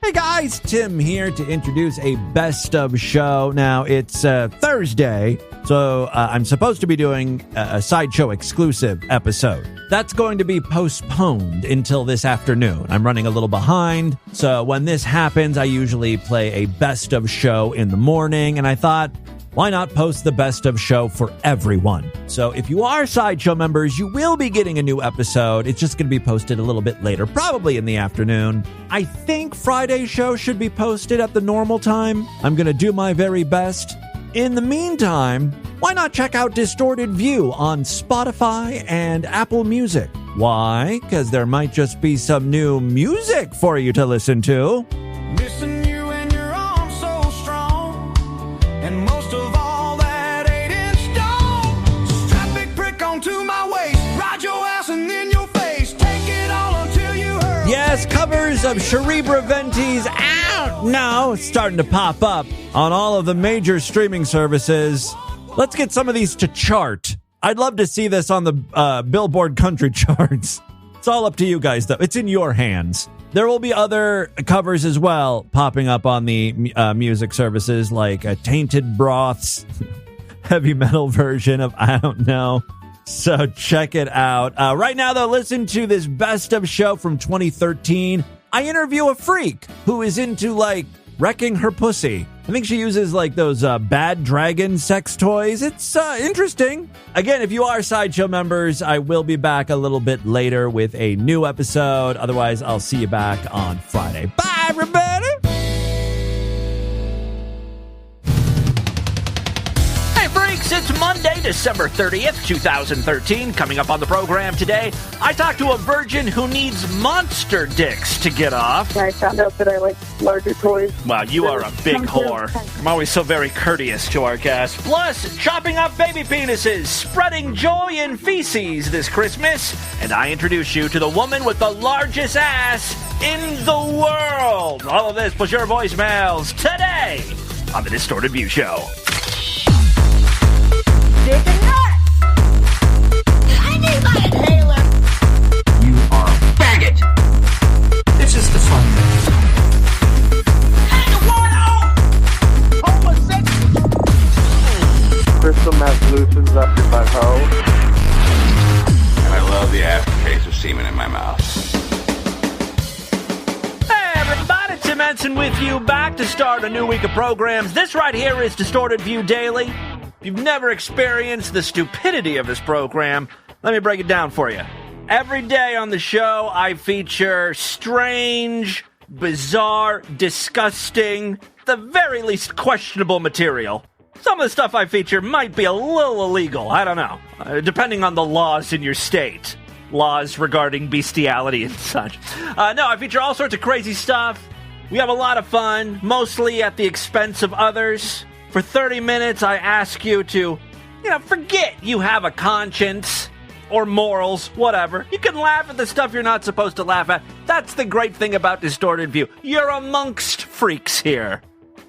Hey guys, Tim here to introduce a best of show. Now, it's Thursday, so I'm supposed to be doing a Sideshow-exclusive episode. That's going to be postponed until this afternoon. I'm running a little behind, so when this happens, I usually play a best of show in the morning, and I thought, why not post the best of show for everyone? So if you are Sideshow members, you will be getting a new episode. It's just going to be posted a little bit later, probably in the afternoon. I think Friday's show should be posted at the normal time. I'm going to do my very best. In the meantime, why not check out Distorted View on Spotify and Apple Music? Why? Because there might just be some new music for you to listen to. Missing you and your arms so strong, and most of all that 8-inch dong. Strap big prick onto my waist, ride your ass and then your face, take it all until you hurt. Yes, covers of Cerebra Venti's Out Now starting to pop up on all of the major streaming services. Let's get some of these to chart. I'd love to see this on the Billboard country charts. It's all up to you guys, though. It's in your hands. There will be other covers as well popping up on the music services, like Tainted Broth's heavy metal version of I Don't Know. So check it out. Right now, though, listen to this best of show from 2013. I interview a freak who is into, like, wrecking her pussy. I think she uses, like, those bad dragon sex toys. It's interesting. Again, if you are Sideshow members, I will be back a little bit later with a new episode. Otherwise, I'll see you back on Friday. Bye, everybody! Hey, freaks! It's Monday, December 30th, 2013. Coming up on the program today, I talked to a virgin who needs monster dicks to get off. I found out that I like larger toys. Wow, you are a big whore. I'm always so very courteous to our guests. Plus, chopping up baby penises, spreading joy in feces this Christmas. And I introduce you to the woman with the largest ass in the world. All of this plus your voicemails today on the Distorted View Show. Dick and nut! I need my inhaler! You are a faggot! This is the fun. Crystal meth loosens up your butthole. And I love the aftertaste of semen in my mouth. Hey everybody, Tim Ensign with you, back to start a new week of programs. This right here is Distorted View Daily. If you've never experienced the stupidity of this program, let me break it down for you. Every day on the show, I feature strange, bizarre, disgusting, at the very least questionable material. Some of the stuff I feature might be a little illegal, I don't know, depending on the laws in your state. Laws regarding bestiality and such. No, I feature all sorts of crazy stuff. We have a lot of fun, mostly at the expense of others. For 30 minutes, I ask you to, forget you have a conscience or morals, whatever. You can laugh at the stuff you're not supposed to laugh at. That's the great thing about Distorted View. You're amongst freaks here.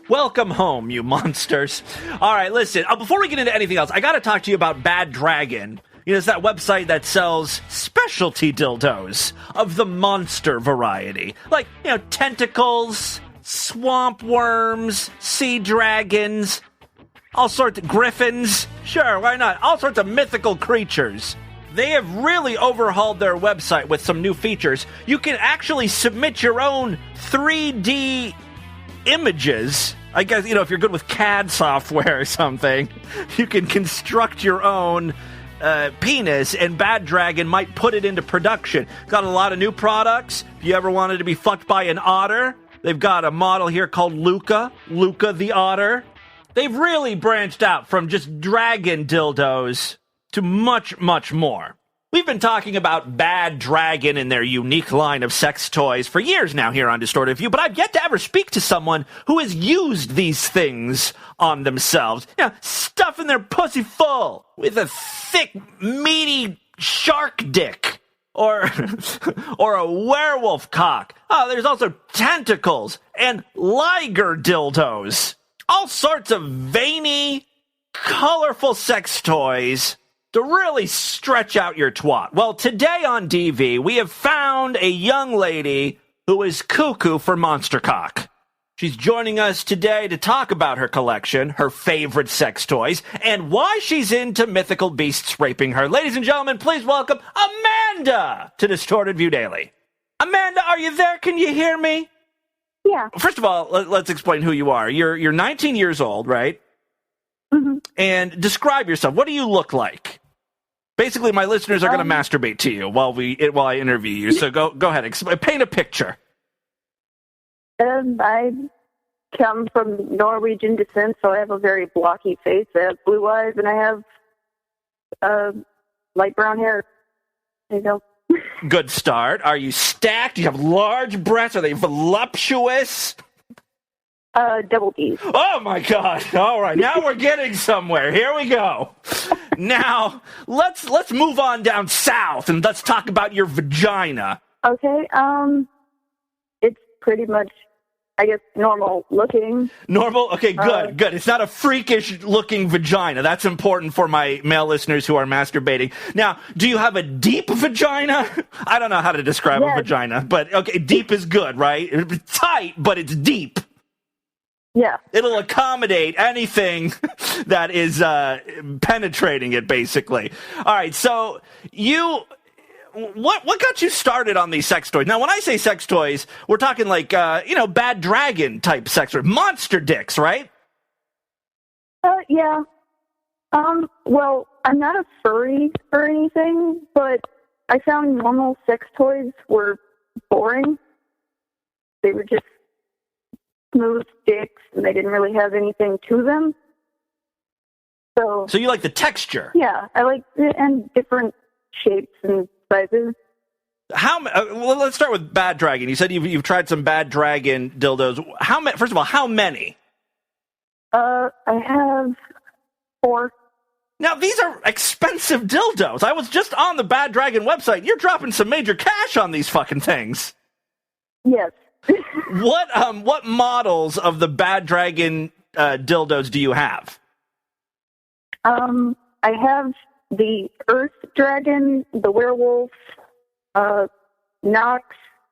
Welcome home, you monsters. All right, listen, before we get into anything else, I got to talk to you about Bad Dragon. It's that website that sells specialty dildos of the monster variety. Like, tentacles, swamp worms, sea dragons, all sorts of griffins. Sure, why not? All sorts of mythical creatures. They have really overhauled their website with some new features. You can actually submit your own 3D images. I guess, if you're good with CAD software or something, you can construct your own penis, and Bad Dragon might put it into production. Got a lot of new products. If you ever wanted to be fucked by an otter, they've got a model here called Luca the otter. They've really branched out from just dragon dildos to much, much more. We've been talking about Bad Dragon and their unique line of sex toys for years now here on Distorted View, but I've yet to ever speak to someone who has used these things on themselves. Stuffing their pussy full with a thick, meaty shark dick. Or a werewolf cock. Oh, there's also tentacles and liger dildos. All sorts of veiny, colorful sex toys to really stretch out your twat. Well, today on DV, we have found a young lady who is cuckoo for monster cock. She's joining us today to talk about her collection, her favorite sex toys, and why she's into mythical beasts raping her. Ladies and gentlemen, please welcome Amanda to Distorted View Daily. Amanda, are you there? Can you hear me? Yeah. First of all, let's explain who you are. You're 19 years old, right? Mm-hmm. And describe yourself. What do you look like? Basically, my listeners are going to masturbate to you while I interview you. So go ahead, paint a picture. I come from Norwegian descent, so I have a very blocky face. I have blue eyes, and I have light brown hair. There you go. Good start. Are you stacked? Do you have large breasts? Are they voluptuous? Double D's. Oh, my God. All right. Now we're getting somewhere. Here we go. Now, let's move on down south, and let's talk about your vagina. Okay. It's pretty much, I guess, normal looking. Normal? Okay, good, good. It's not a freakish-looking vagina. That's important for my male listeners who are masturbating. Now, do you have a deep vagina? I don't know how to describe a vagina, but, okay, deep is good, right? It's tight, but it's deep. Yeah. It'll accommodate anything that is penetrating it, basically. All right, so What got you started on these sex toys? Now, when I say sex toys, we're talking like, Bad Dragon type sex toys. Monster dicks, right? Yeah. Well, I'm not a furry or anything, but I found normal sex toys were boring. They were just smooth dicks, and they didn't really have anything to them. So you like the texture? Yeah, I like it, and different shapes and sizes. Well, let's start with Bad Dragon. You said you've tried some Bad Dragon dildos. First of all, how many? I have 4. Now, these are expensive dildos. I was just on the Bad Dragon website. You're dropping some major cash on these fucking things. Yes. What models of the Bad Dragon dildos do you have? I have the Earth Dragon, the Werewolf, Nox,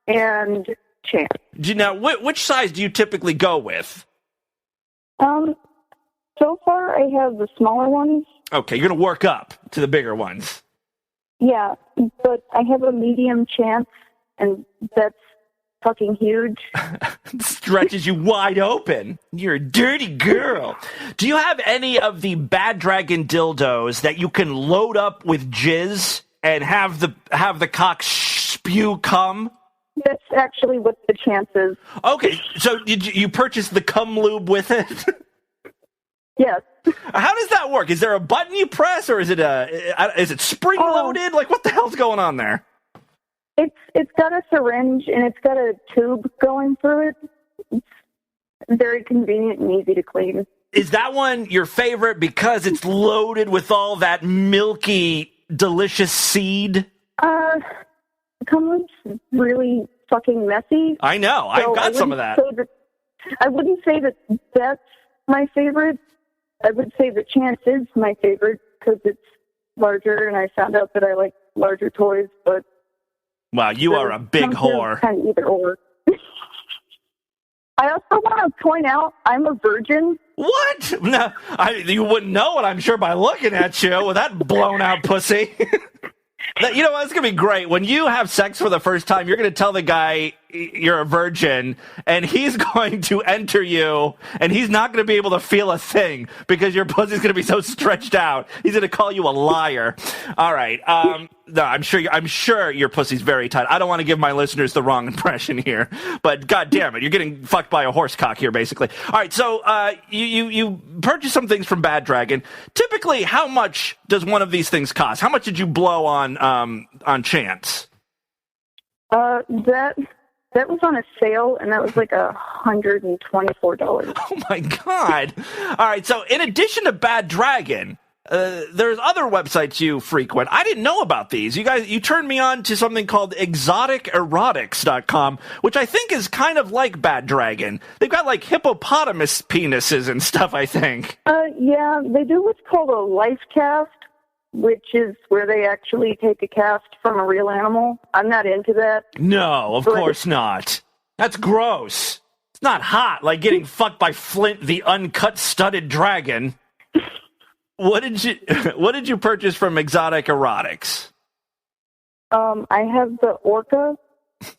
and Champ. Now, which size do you typically go with? So far I have the smaller ones. Okay, you're going to work up to the bigger ones. Yeah, but I have a medium Champ, and that's fucking huge. Stretches you wide open. You're a dirty girl. Do you have any of the Bad Dragon dildos that you can load up with jizz and have the cock spew cum? That's actually what the Champ is. Okay, so you purchased the cum lube with it? Yes. How does that work? Is there a button you press, or is it spring loaded? Like, what the hell's going on there? It's got a syringe, and it's got a tube going through it. It's very convenient and easy to clean. Is that one your favorite because it's loaded with all that milky, delicious seed? Cumberland's really fucking messy. I know. I've got some of that. I wouldn't say that that's my favorite. I would say the Chance is my favorite because it's larger, and I found out that I like larger toys, but wow, you are a big whore. Kind of either or. I also want to point out I'm a virgin. What? No, you wouldn't know it, I'm sure, by looking at you with that blown out pussy. You know what? It's going to be great. When you have sex for the first time, you're going to tell the guy you're a virgin, and he's going to enter you, and he's not going to be able to feel a thing because your pussy's going to be so stretched out. He's going to call you a liar. All right. No, I'm sure your pussy's very tight. I don't want to give my listeners the wrong impression here, but God damn it, you're getting fucked by a horse cock here, basically. All right, so you purchased some things from Bad Dragon. Typically, how much does one of these things cost? How much did you blow on Chance? That was on a sale, and that was like $124. Oh my God! All right, so in addition to Bad Dragon, there's other websites you frequent. I didn't know about these. You turned me on to something called exoticerotics.com, which I think is kind of like Bad Dragon. They've got like hippopotamus penises and stuff, I think. Yeah, they do what's called a life cast, which is where they actually take a cast from a real animal. I'm not into that. No, of But- course not. That's gross. It's not hot like getting fucked by Flint, the uncut studded dragon. What did you purchase from Exotic Erotics? I have the orca.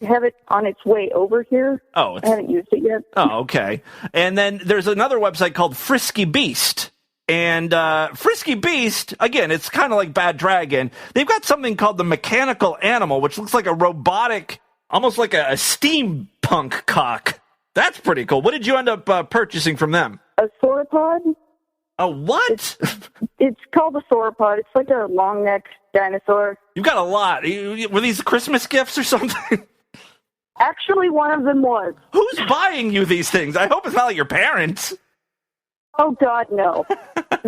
I have it on its way over here. Oh, I haven't used it yet. Oh, okay. And then there's another website called Frisky Beast. And Frisky Beast, again, it's kind of like Bad Dragon. They've got something called the Mechanical Animal, which looks like a robotic, almost like a steampunk cock. That's pretty cool. What did you end up purchasing from them? A sauropod. A what? It's called a sauropod. It's like a long-necked dinosaur. You've got a lot. Were these Christmas gifts or something? Actually, one of them was. Who's buying you these things? I hope it's not like your parents. Oh, God, no.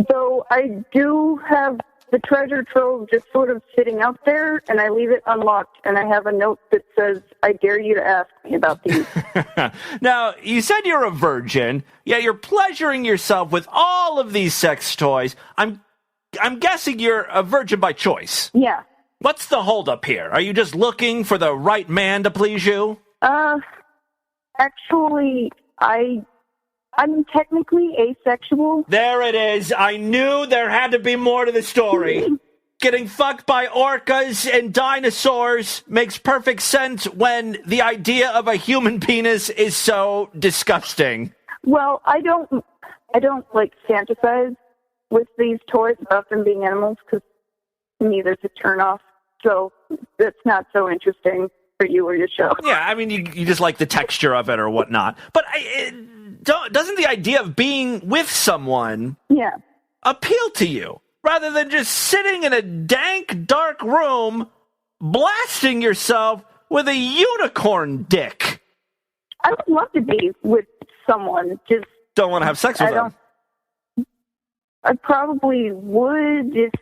Though I do have the treasure trove just sort of sitting out there, and I leave it unlocked, and I have a note that says, I dare you to ask me about these. Now, you said you're a virgin, yet you're pleasuring yourself with all of these sex toys. I'm guessing you're a virgin by choice. Yeah. What's the holdup here? Are you just looking for the right man to please you? Actually, I'm technically asexual. There it is. I knew there had to be more to the story. Getting fucked by orcas and dinosaurs makes perfect sense when the idea of a human penis is so disgusting. Well, I don't like fantasize with these toys about them being animals because to me there's a turnoff. So that's not so interesting for you or your show. Yeah, I mean, you just like the texture of it or whatnot. But doesn't the idea of being with someone appeal to you? Rather than just sitting in a dank, dark room blasting yourself with a unicorn dick. I would love to be with someone. Just don't want to have sex with them. I probably would if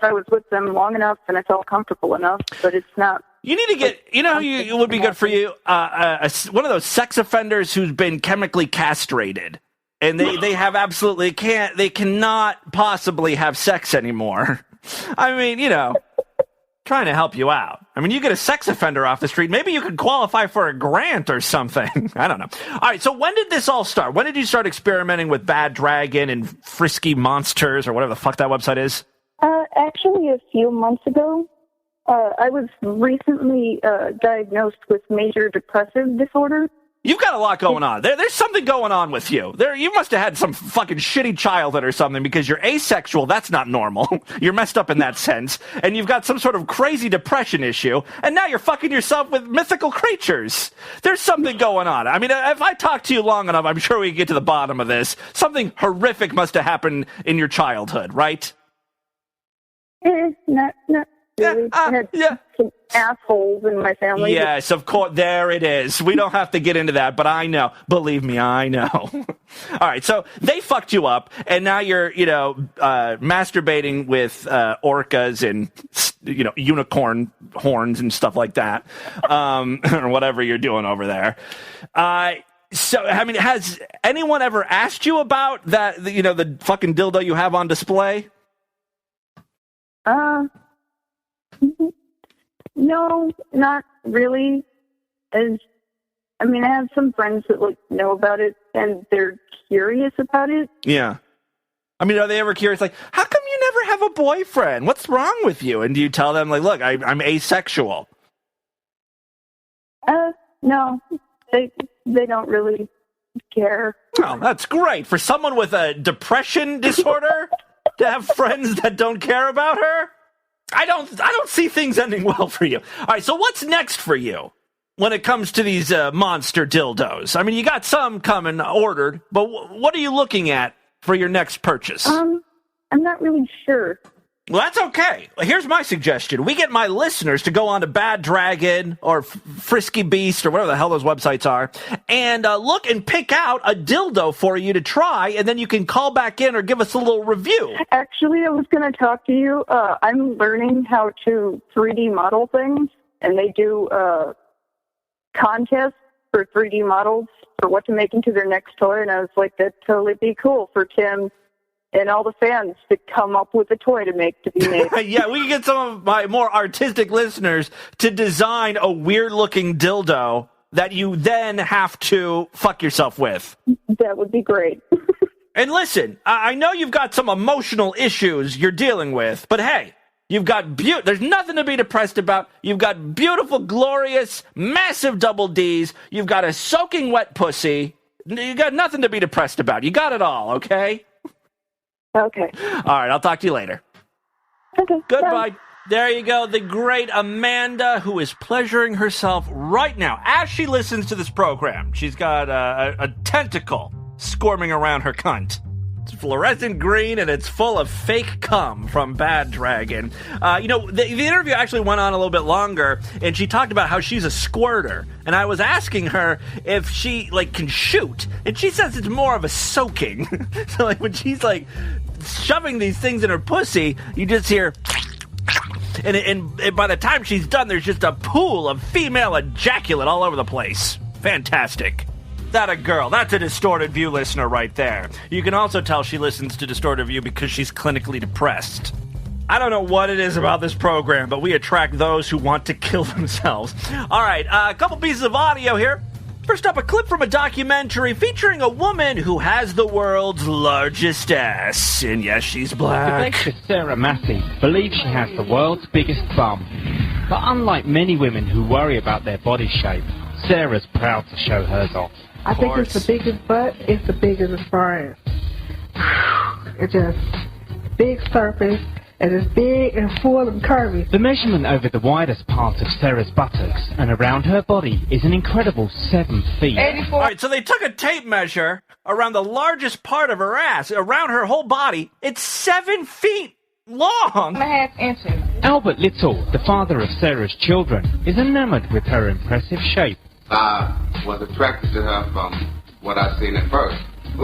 I was with them long enough and I felt comfortable enough, but it's not. You need to get, it would be good for you, one of those sex offenders who's been chemically castrated. And they have absolutely they cannot possibly have sex anymore. I mean, trying to help you out. I mean, you get a sex offender off the street, maybe you could qualify for a grant or something. I don't know. All right, so when did this all start? When did you start experimenting with Bad Dragon and Frisky Monsters or whatever the fuck that website is? Actually, a few months ago. I was recently diagnosed with major depressive disorder. You've got a lot going on. There's something going on with you. You must have had some fucking shitty childhood or something because you're asexual. That's not normal. You're messed up in that sense. And you've got some sort of crazy depression issue. And now you're fucking yourself with mythical creatures. There's something going on. I mean, if I talk to you long enough, I'm sure we can get to the bottom of this. Something horrific must have happened in your childhood, right? Not really. I had some assholes in my family. Yes, of course. There it is. We don't have to get into that, but I know. Believe me, I know. All right, so they fucked you up, and now you're, masturbating with orcas and, unicorn horns and stuff like that, or whatever you're doing over there. So, I mean, has anyone ever asked you about that, the fucking dildo you have on display? No, not really. I have some friends that know about it and they're curious about it. Yeah. I mean, are they ever curious? Like, how come you never have a boyfriend? What's wrong with you? And do you tell them, like, look, I'm asexual? No, they don't really care. Oh, that's great. For someone with a depression disorder to have friends that don't care about her? I don't see things ending well for you. All right, so what's next for you when it comes to these monster dildos? I mean, you got some coming ordered, but what are you looking at for your next purchase? I'm not really sure. Well, that's okay. Here's my suggestion. We get my listeners to go on to Bad Dragon or Frisky Beast or whatever the hell those websites are and look and pick out a dildo for you to try, and then you can call back in or give us a little review. Actually, I was going to talk to you. I'm learning how to 3D model things, and they do contests for 3D models for what to make into their next toy, and I was like, that'd totally be cool for Tim and all the fans to come up with a toy to be made. Yeah, we can get some of my more artistic listeners to design a weird-looking dildo that you then have to fuck yourself with. That would be great. And listen, I know you've got some emotional issues you're dealing with, but hey, you've got there's nothing to be depressed about. You've got beautiful, glorious, massive double Ds. You've got a soaking wet pussy. You got nothing to be depressed about. You got it all, okay? Okay. All right, I'll talk to you later. Okay. Goodbye. There you go, the great Amanda, who is pleasuring herself right now as she listens to this program. She's got a tentacle squirming around her cunt. It's fluorescent green, and it's full of fake cum from Bad Dragon. The interview actually went on a little bit longer, and she talked about how she's a squirter. And I was asking her if she, can shoot. And she says it's more of a soaking. So, when she's, shoving these things in her pussy, you just hear... And by the time she's done, there's just a pool of female ejaculate all over the place. Fantastic. That a girl. That's a Distorted View listener right there. You can also tell she listens to Distorted View because she's clinically depressed. I don't know what it is about this program, but we attract those who want to kill themselves. All right, a couple pieces of audio here. First up, a clip from a documentary featuring a woman who has the world's largest ass. And yes, she's black. The Sarah Massey believes she has the world's biggest bum. But unlike many women who worry about their body shape, Sarah's proud to show hers off. I think it's the biggest butt. It's the biggest as far as it's just big surface. And it's big and full and curvy. The measurement over the widest part of Sarah's buttocks and around her body is an incredible 7 feet. 84. All right, so they took a tape measure around the largest part of her ass, around her whole body. It's 7 feet long. 1.5 inches. Albert Little, the father of Sarah's children, is enamored with her impressive shape. I was attracted to her from what I seen at first. A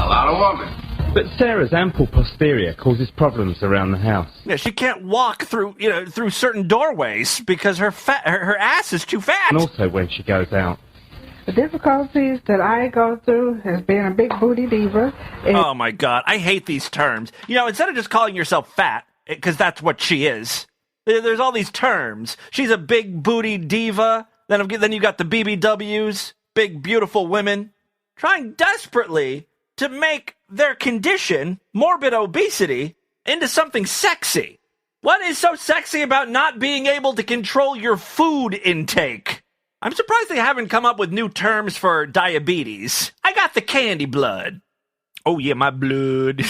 lot of women. But Sarah's ample posterior causes problems around the house. Yeah, she can't walk through certain doorways because her ass is too fat. And also when she goes out. The difficulties that I go through as being a big booty diva. Oh my God, I hate these terms. Instead of just calling yourself fat, because that's what she is, there's all these terms. She's a big booty diva. Then you got the BBWs, big beautiful women, trying desperately to make their condition, morbid obesity, into something sexy. What is so sexy about not being able to control your food intake? I'm surprised they haven't come up with new terms for diabetes. I got the candy blood. Oh yeah, my blood.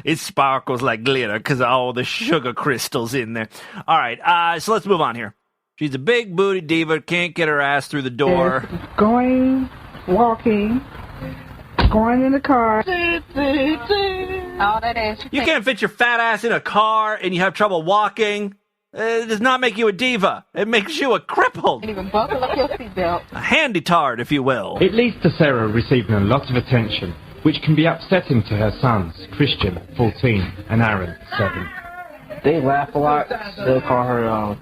It sparkles like glitter because of all the sugar crystals in there. All right, so let's move on here. She's a big booty diva, can't get her ass through the door. Going, walking, going in the car. All that is. You can't fit your fat ass in a car and you have trouble walking. It does not make you a diva. It makes you a crippled. And even buckle up your seatbelt. A handy-tard, if you will. It leads to Sarah receiving a lot of attention, which can be upsetting to her sons, Christian, 14, and Aaron, 7. They laugh a lot. They'll call her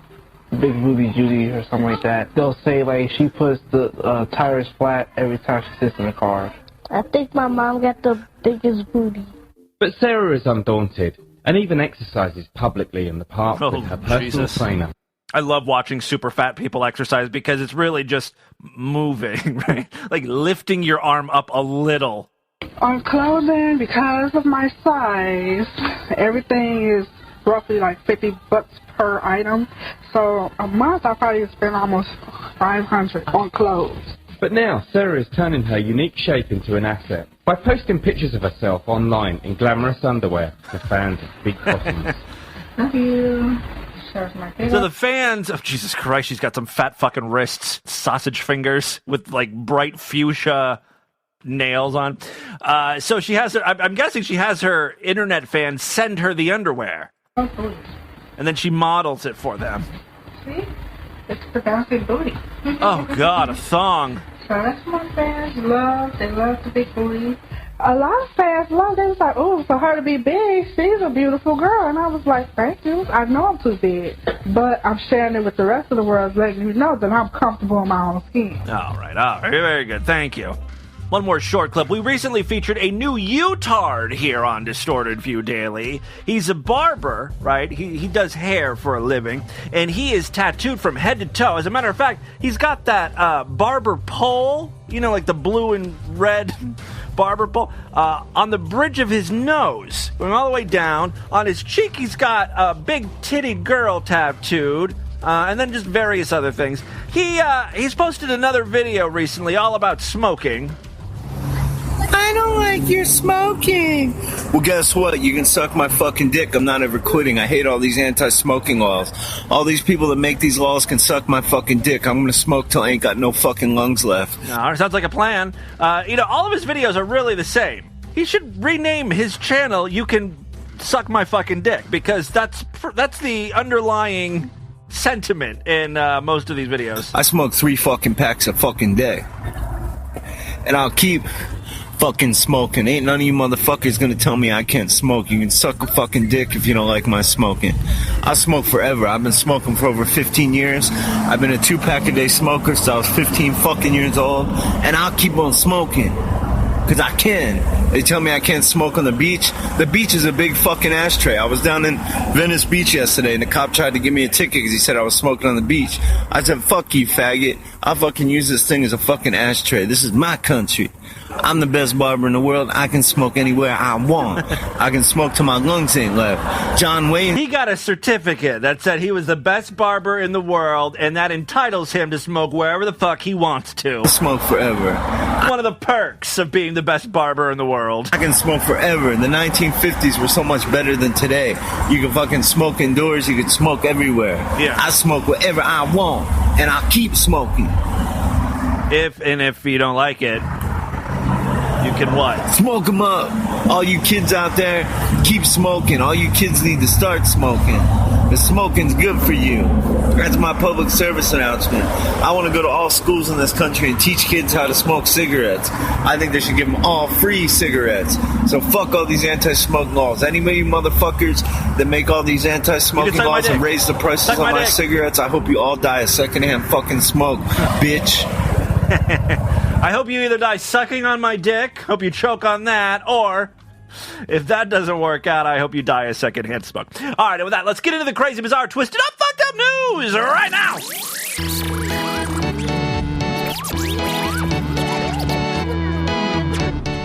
Big Booty Judy or something like that. They'll say, she puts the tires flat every time she sits in the car. I think my mom got the biggest booty. But Sarah is undaunted and even exercises publicly in the park with her personal trainer. I love watching super fat people exercise because it's really just moving, right? Like lifting your arm up a little. On clothing, because of my size, everything is roughly like $50 per item. So a month I probably spend almost $500 on clothes. But now, Sarah is turning her unique shape into an asset by posting pictures of herself online in glamorous underwear to fans of big bottoms. Thank you. So the fans, oh Jesus Christ, she's got some fat fucking wrists, sausage fingers with bright fuchsia nails on. So she has her, I'm guessing she has her internet fans send her the underwear. Oh, and then she models it for them. See? It's the bouncing booty. Oh God, a thong. So that's what fans love. They love the big booty. A lot of fans love. They was like, "Oh, for her to be big, she's a beautiful girl." And I was like, "Thank you. I know I'm too big, but I'm sharing it with the rest of the world, letting you know that I'm comfortable in my own skin." All right, very good. Thank you. One more short clip. We recently featured a new U-tard here on Distorted View Daily. He's a barber, right? He does hair for a living, and he is tattooed from head to toe. As a matter of fact, he's got that barber pole, you know, like the blue and red barber pole, on the bridge of his nose, going all the way down. On his cheek, he's got a big titty girl tattooed. And then just various other things. He's posted another video recently all about smoking. I don't like your smoking. Well, guess what? You can suck my fucking dick. I'm not ever quitting. I hate all these anti-smoking laws. All these people that make these laws can suck my fucking dick. I'm gonna smoke till I ain't got no fucking lungs left. No, sounds like a plan. All of his videos are really the same. He should rename his channel You Can Suck My Fucking Dick, because that's the underlying sentiment in most of these videos. I smoke 3 fucking packs a fucking day. And I'll keep fucking smoking. Ain't none of you motherfuckers gonna tell me I can't smoke. You can suck a fucking dick if you don't like my smoking. I smoke forever. I've been smoking for over 15 years. I've been a 2-pack-a-day smoker since I was 15 fucking years old. And I'll keep on smoking. Because I can. They tell me I can't smoke on the beach. The beach is a big fucking ashtray. I was down in Venice Beach yesterday, and the cop tried to give me a ticket because he said I was smoking on the beach. I said, fuck you, faggot. I'll fucking use this thing as a fucking ashtray. This is my country. I'm the best barber in the world. I can smoke anywhere I want. I can smoke till my lungs ain't left. John Wayne... He got a certificate that said he was the best barber in the world, and that entitles him to smoke wherever the fuck he wants to. Smoke forever. One of the perks of being the best barber in the world. I can smoke forever. The 1950s were so much better than today. You can fucking smoke indoors. You can smoke everywhere. Yeah. I smoke whatever I want, and I'll keep smoking. If you don't like it, you can what? Smoke them up. All you kids out there, keep smoking. All you kids need to start smoking. The smoking's good for you. That's my public service announcement. I want to go to all schools in this country and teach kids how to smoke cigarettes. I think they should give them all free cigarettes. So fuck all these anti-smoke laws. Any of you motherfuckers that make all these anti-smoking laws and raise the prices on my cigarettes, I hope you all die of secondhand fucking smoke, bitch. I hope you either die sucking on my dick, hope you choke on that, or if that doesn't work out, I hope you die of secondhand smoke. All right, and with that, let's get into the crazy, bizarre, twisted up, fucked up news right now.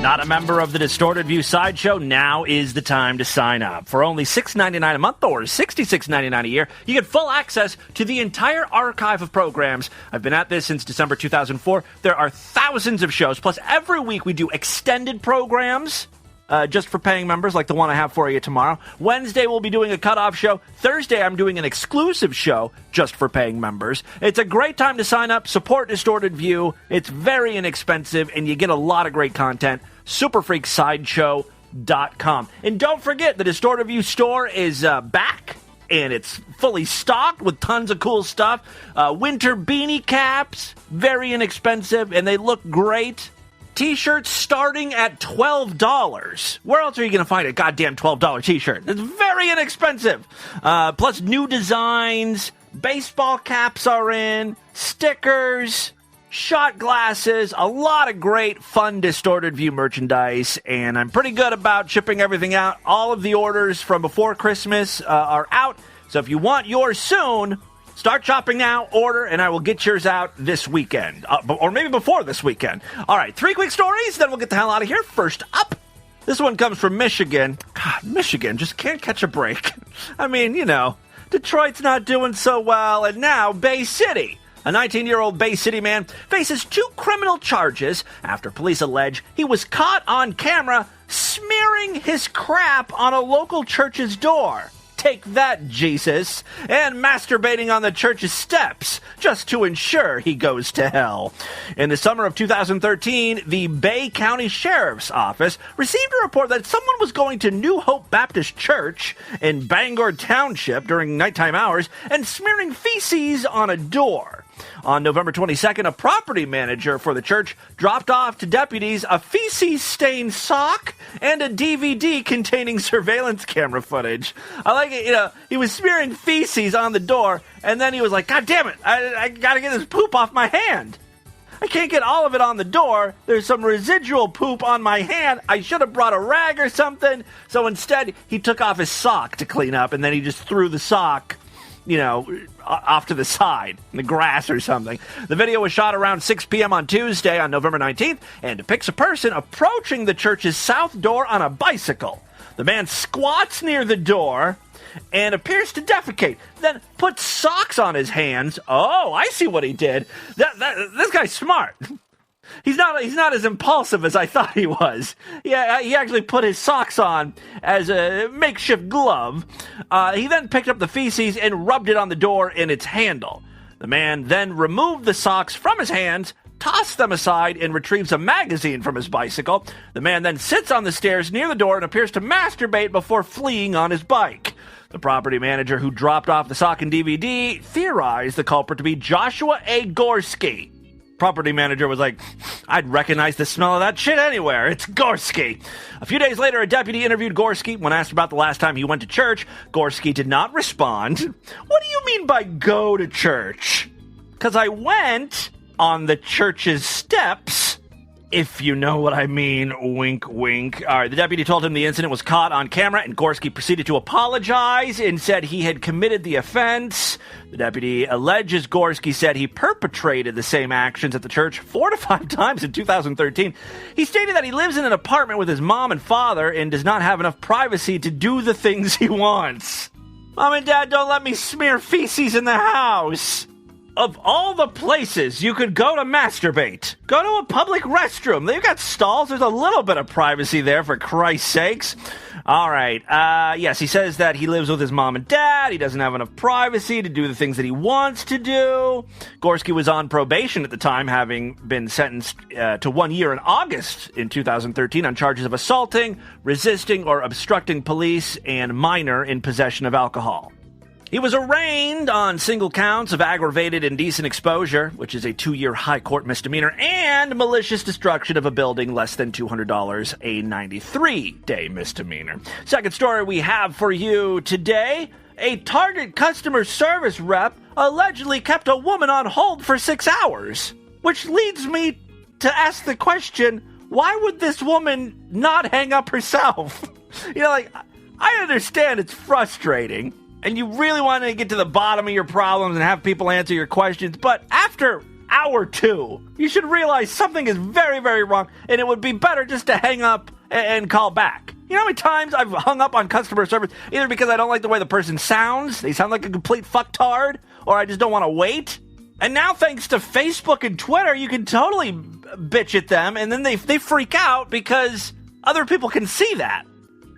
Not a member of the Distorted View Sideshow? Now is the time to sign up. For only $6.99 a month or $66.99 a year, you get full access to the entire archive of programs. I've been at this since December 2004. There are thousands of shows, plus every week we do extended programs. Just for paying members, like the one I have for you tomorrow. Wednesday, we'll be doing a cutoff show. Thursday, I'm doing an exclusive show just for paying members. It's a great time to sign up, support Distorted View. It's very inexpensive, and you get a lot of great content. Superfreaksideshow.com. And don't forget, the Distorted View store is back, and it's fully stocked with tons of cool stuff. Winter beanie caps, very inexpensive, and they look great. T-shirts starting at $12. Where else are you going to find a goddamn $12 T-shirt? It's very inexpensive. Plus new designs, baseball caps are in, stickers, shot glasses, a lot of great fun Distorted View merchandise, and I'm pretty good about shipping everything out. All of the orders from before Christmas are out, so if you want yours soon, start shopping now, order, and I will get yours out this weekend. Or maybe before this weekend. All right, 3 quick stories, then we'll get the hell out of here. First up, this one comes from Michigan. God, Michigan just can't catch a break. I mean, you know, Detroit's not doing so well, and now Bay City. A 19-year-old Bay City man faces 2 criminal charges after police allege he was caught on camera smearing his crap on a local church's door. Take that, Jesus, and masturbating on the church's steps just to ensure he goes to hell. In the summer of 2013, the Bay County Sheriff's Office received a report that someone was going to New Hope Baptist Church in Bangor Township during nighttime hours and smearing feces on a door. On November 22nd, a property manager for the church dropped off to deputies a feces-stained sock and a DVD containing surveillance camera footage. I like it, you know, he was smearing feces on the door, and then he was like, God damn it, I gotta get this poop off my hand. I can't get all of it on the door. There's some residual poop on my hand. I should have brought a rag or something. So instead, he took off his sock to clean up, and then he just threw the sock, off to the side in the grass or something. The video was shot around 6 p.m. on Tuesday on November 19th and depicts a person approaching the church's south door on a bicycle. The man squats near the door and appears to defecate, then puts socks on his hands. Oh, I see what he did. This guy's smart. He's not as impulsive as I thought he was. Yeah, he actually put his socks on as a makeshift glove. He then picked up the feces and rubbed it on the door and its handle. The man then removed the socks from his hands, tossed them aside, and retrieves a magazine from his bicycle. The man then sits on the stairs near the door and appears to masturbate before fleeing on his bike. The property manager who dropped off the sock and DVD theorized the culprit to be Joshua A. Gorski. Property manager was like, I'd recognize the smell of that shit anywhere. It's Gorski. A few days later, a deputy interviewed Gorski. When asked about the last time he went to church, Gorski did not respond. What do you mean by go to church? Because I went on the church's steps, if you know what I mean. Wink, wink. All right, the deputy told him the incident was caught on camera, and Gorski proceeded to apologize and said he had committed the offense. The deputy alleges Gorski said he perpetrated the same actions at the church 4 to 5 times in 2013. He stated that he lives in an apartment with his mom and father and does not have enough privacy to do the things he wants. Mom and Dad don't let me smear feces in the house. Of all the places you could go to masturbate, go to a public restroom. They've got stalls. There's a little bit of privacy there, for Christ's sakes. All right. Yes, he says that he lives with his mom and dad. He doesn't have enough privacy to do the things that he wants to do. Gorski was on probation at the time, having been sentenced to 1 year in August in 2013 on charges of assaulting, resisting, or obstructing police, and minor in possession of alcohol. He was arraigned on single counts of aggravated indecent exposure, which is a 2-year high court misdemeanor, and malicious destruction of a building less than $200, a 93-day misdemeanor. Second story we have for you today. A Target customer service rep allegedly kept a woman on hold for 6 hours, which leads me to ask the question, why would this woman not hang up herself? I understand it's frustrating, and you really want to get to the bottom of your problems and have people answer your questions, but after hour 2, you should realize something is very, very wrong, and it would be better just to hang up and call back. You know how many times I've hung up on customer service, either because I don't like the way the person sounds, they sound like a complete fucktard, or I just don't want to wait? And now, thanks to Facebook and Twitter, you can totally bitch at them, and then they freak out because other people can see that.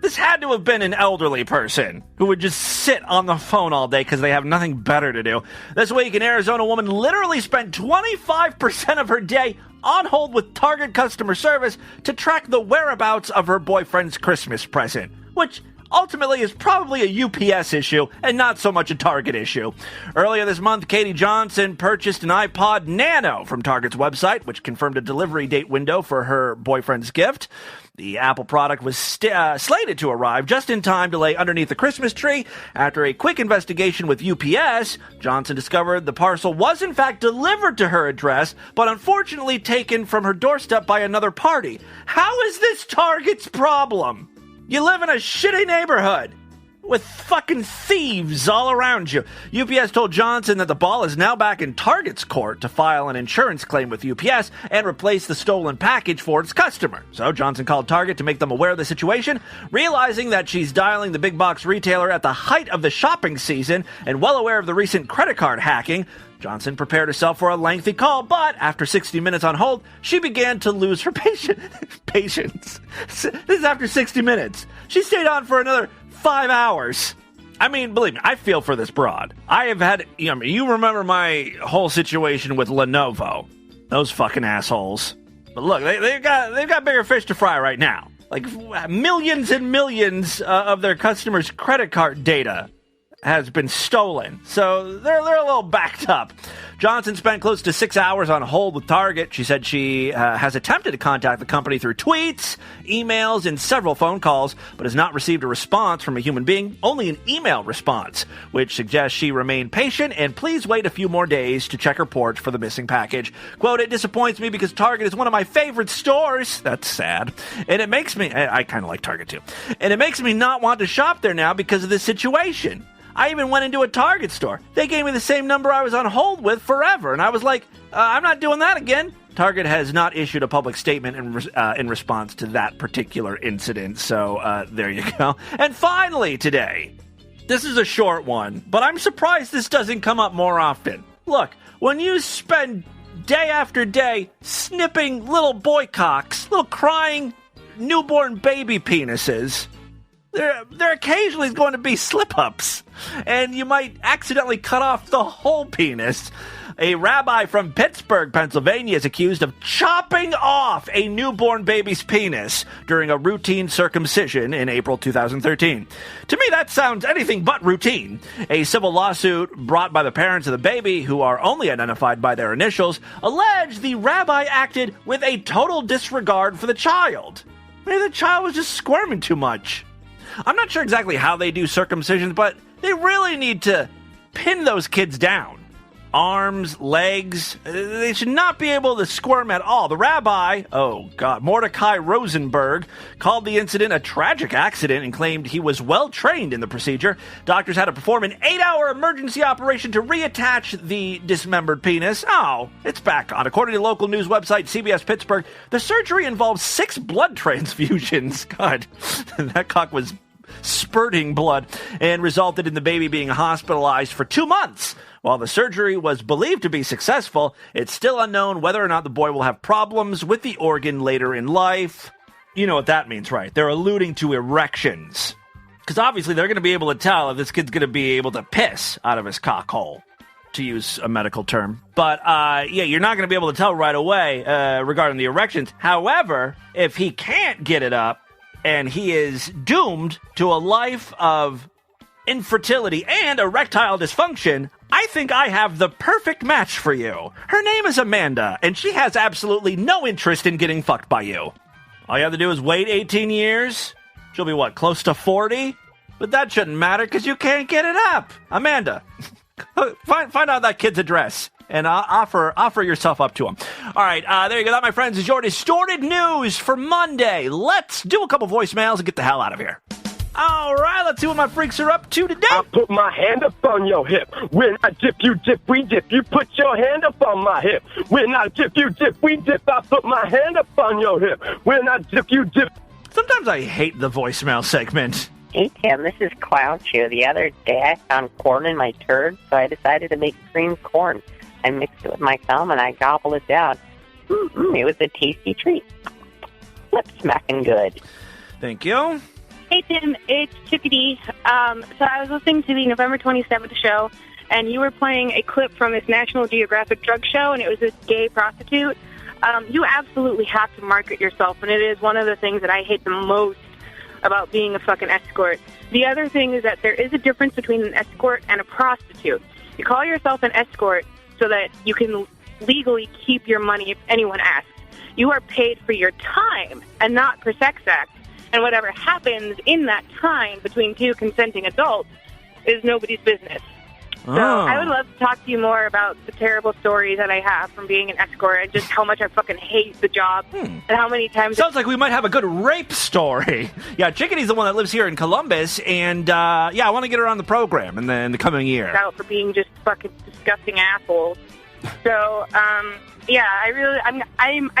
This had to have been an elderly person who would just sit on the phone all day because they have nothing better to do. This week, an Arizona woman literally spent 25% of her day on hold with Target customer service to track the whereabouts of her boyfriend's Christmas present, which ultimately is probably a UPS issue and not so much a Target issue. Earlier this month, Katie Johnson purchased an iPod Nano from Target's website, which confirmed a delivery date window for her boyfriend's gift. The Apple product was slated to arrive just in time to lay underneath the Christmas tree. After a quick investigation with UPS, Johnson discovered the parcel was in fact delivered to her address, but unfortunately taken from her doorstep by another party. How is this Target's problem? You live in a shitty neighborhood with fucking thieves all around you. UPS told Johnson that the ball is now back in Target's court to file an insurance claim with UPS and replace the stolen package for its customer. So Johnson called Target to make them aware of the situation, realizing that she's dialing the big box retailer at the height of the shopping season and well aware of the recent credit card hacking. Johnson prepared herself for a lengthy call, but after 60 minutes on hold, she began to lose her patience. This is after 60 minutes. She stayed on for another 5 hours. I mean, believe me, I feel for this broad. I have had, you remember my whole situation with Lenovo. Those fucking assholes. But look, they've got bigger fish to fry right now. Like millions and millions of their customers' credit card data has been stolen, so they're a little backed up. Johnson spent close to 6 hours on hold with Target. She said she has attempted to contact the company through tweets, emails, and several phone calls, but has not received a response from a human being, only an email response, which suggests she remain patient and please wait a few more days to check her porch for the missing package. Quote, it disappoints me because Target is one of my favorite stores. That's sad. And it makes me, I kind of like Target too, and it makes me not want to shop there now because of this situation. I even went into a Target store. They gave me the same number I was on hold with forever, and I was like, I'm not doing that again. Target has not issued a public statement in response to that particular incident, so there you go. And finally today, this is a short one, but I'm surprised this doesn't come up more often. Look, when you spend day after day snipping little boy cocks, little crying newborn baby penises, there occasionally is going to be slip-ups, and you might accidentally cut off the whole penis. A rabbi from Pittsburgh, Pennsylvania, is accused of chopping off a newborn baby's penis during a routine circumcision in April 2013. To me, that sounds anything but routine. A civil lawsuit brought by the parents of the baby, who are only identified by their initials, allege the rabbi acted with a total disregard for the child. Maybe the child was just squirming too much. I'm not sure exactly how they do circumcisions, but they really need to pin those kids down. Arms, legs, they should not be able to squirm at all. The rabbi, Mordecai Rosenberg, called the incident a tragic accident and claimed he was well trained in the procedure. Doctors had to perform an 8-hour emergency operation to reattach the dismembered penis. Oh, it's back on. According to local news website CBS Pittsburgh, the surgery involved 6 blood transfusions. God, that cock was spurting blood and resulted in the baby being hospitalized for 2 months. While the surgery was believed to be successful, it's still unknown whether or not the boy will have problems with the organ later in life. You know what that means, right? They're alluding to erections. Because obviously they're going to be able to tell if this kid's going to be able to piss out of his cock hole, to use a medical term. But, you're not going to be able to tell right away regarding the erections. However, if he can't get it up, and he is doomed to a life of infertility and erectile dysfunction, I think I have the perfect match for you. Her name is Amanda, and she has absolutely no interest in getting fucked by you. All you have to do is wait 18 years. She'll be, close to 40? But that shouldn't matter, because you can't get it up. Amanda, find out that kid's address, and offer yourself up to him. All right, there you go. That, my friends, is your distorted news for Monday. Let's do a couple voicemails and get the hell out of here. All right, let's see what my freaks are up to today. I put my hand up on your hip. When I dip, you dip, we dip. You put your hand up on my hip. When I dip, you dip, we dip. I put my hand up on your hip. When I dip, you dip. Sometimes I hate the voicemail segment. Hey, Tim, this is Clown Chew. The other day I found corn in my turd, so I decided to make creamed corn. I mixed it with my thumb, and I gobbled it down. It was a tasty treat. Lip smacking good. Thank you. Hey, Tim, it's Chippy D. So I was listening to the November 27th show, and you were playing a clip from this National Geographic drug show, and it was this gay prostitute. You absolutely have to market yourself, and it is one of the things that I hate the most about being a fucking escort. The other thing is that there is a difference between an escort and a prostitute. You call yourself an escort so that you can legally keep your money if anyone asks. You are paid for your time and not per sex act. And whatever happens in that time between two consenting adults is nobody's business. So I would love to talk to you more about the terrible stories that I have from being an escort and just how much I fucking hate the job and how many times... Sounds like we might have a good rape story. Yeah, Chickadee's the one that lives here in Columbus, and I want to get her on the program in the coming year. Out for being just fucking disgusting assholes. So, I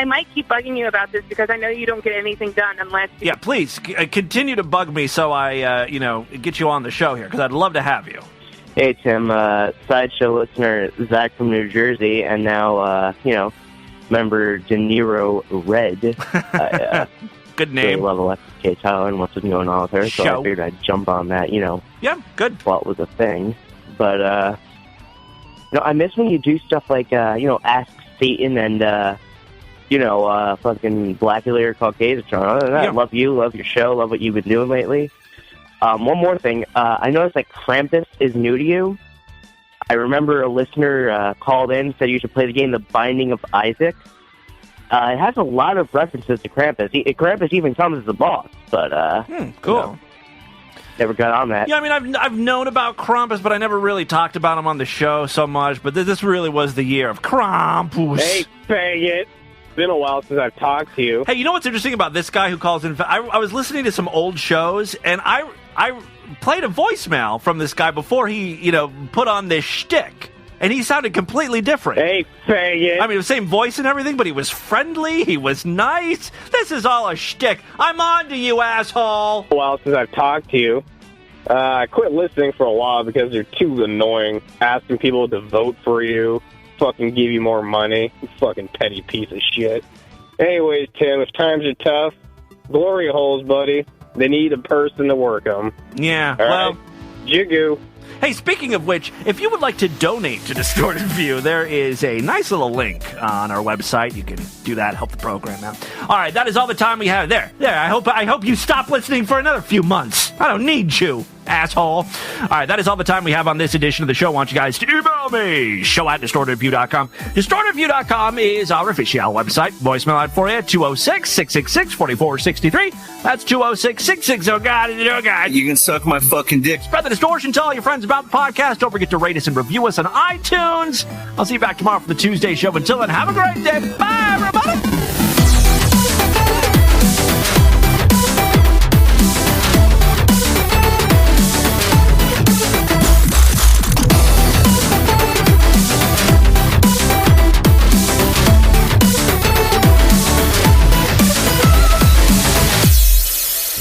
might keep bugging you about this because I know you don't get anything done unless... Yeah, please, continue to bug me so I, get you on the show here, because I'd love to have you. Hey, Tim, Sideshow listener Zach from New Jersey, and now, member De Niro Red. Good name. Really love Alexis K. Tyler and what's been going on with her, so I figured I'd jump on that, Yeah, good. While it was a thing. But, I miss when you do stuff like, Ask Satan and, fucking Blackula or Caucasian. Other than that, I love you, love your show, love what you've been doing lately. One more thing. I noticed that Krampus is new to you. I remember a listener called in, said you should play the game The Binding of Isaac. It has a lot of references to Krampus. Krampus even comes as a boss, but cool. You know, never got on that. Yeah, I mean, I've known about Krampus, but I never really talked about him on the show so much. But this really was the year of Krampus. Hey, faggot. It's been a while since I've talked to you. Hey, you know what's interesting about this guy who calls in? I was listening to some old shows, and I played a voicemail from this guy before he, put on this shtick. And he sounded completely different. Hey, faggot. I mean, the same voice and everything, but he was friendly, he was nice. This is all a shtick. I'm on to you, asshole. A while since I've talked to you. I quit listening for a while because you're too annoying. Asking people to vote for you, fucking give you more money. You fucking petty piece of shit. Anyways, Tim, if times are tough, glory holes, buddy. They need a person to work them. Yeah, all well... right? Jigoo. Hey, speaking of which, if you would like to donate to Distorted View, there is a nice little link on our website. You can do that, help the program out. All right, that is all the time we have. There. I hope you stop listening for another few months. I don't need you, asshole. All right, that is all the time we have on this edition of the show. I want you guys to email me, show@distortedview.com. Distortedview.com is our official website. Voicemail out for you, 206-666-4463. That's 206-660. Oh, God. You can suck my fucking dick. Spread the distortion. Tell all your friends about the podcast. Don't forget to rate us and review us on iTunes. I'll see you back tomorrow for the Tuesday show. Until then, have a great day. Bye, everybody.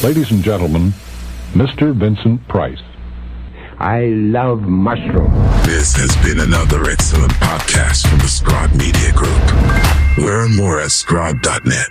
Ladies and gentlemen, Mr. Vincent Price. I love mushrooms. This has been another excellent podcast from the Scribe Media Group. Learn more at scribe.net.